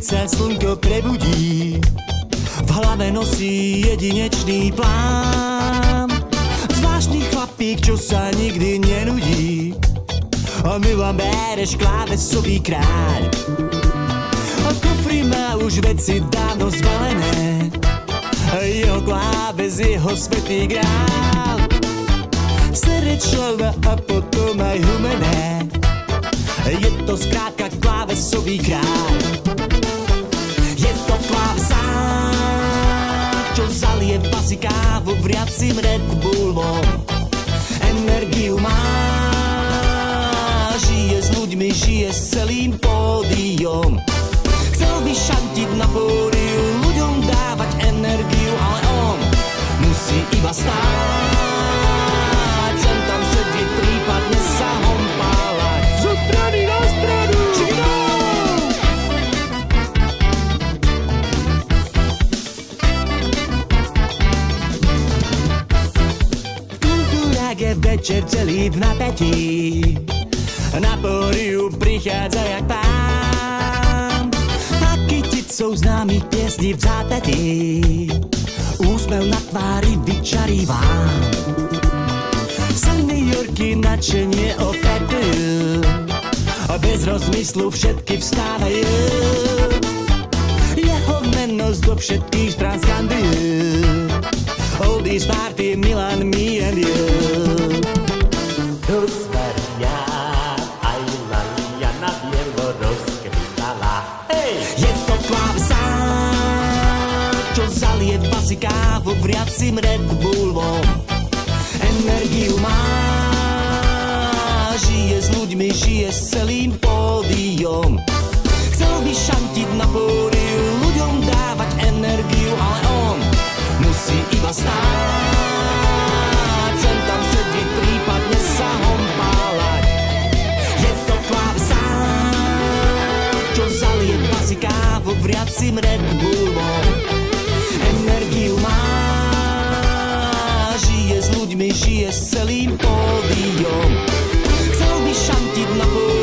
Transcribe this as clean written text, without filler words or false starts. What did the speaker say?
sa slnko prebudí, v hlave nosí jedinečný plán. Zvláštny chlapík, čo sa nikdy nenudí, a Milan Bereš, klávesový kráľ. A v kufri má už veci dávno zbalené, jeho kláves, jeho svätý grál. Srdečlova a potom aj humené, je to skrátka klávesový kráľ. Je to klávesák, čo zalieva si kávu vriacim Red Bullom. Energiu má, žije s ľuďmi, žije s celým pódiom. Chcel by šantiť na pódiu, ľuďom dávať energiu, ale on musí iba stáť. Sem tam sedieť, prípadne sa hompálať zo strany na stranu. Kultúrák je večer celý v napätí, na pódiu prichádza jak pán. A kyticou známych piesní v zápätí, úsmev na tvári vyčarývá. Seniorky nadšenie opetujú, a bez rozmyslu všetky vstávajú. Jeho meno zo všetkých strán skandujú, oldies party, Milan, me and you. Rozvaria, aj Laliana Bieloruske vydala. Hej! Je to klávesák, čo zalieva si kávu vriacim Red Bullom. Energiu má, žije s ľuďmi, žije s celým pódiom. Chcel by šantiť na pódiu, ľuďom dávať energiu, ale on musí iba stáť. Sem tam sedieť, prípadne sa hompálať. Je to klávesák, čo zalieva si kávu vriacim Red Bullom. Energiu má, žije s ľuďmi, žije s celým pódiom. Chcel by šantiť na pódiu,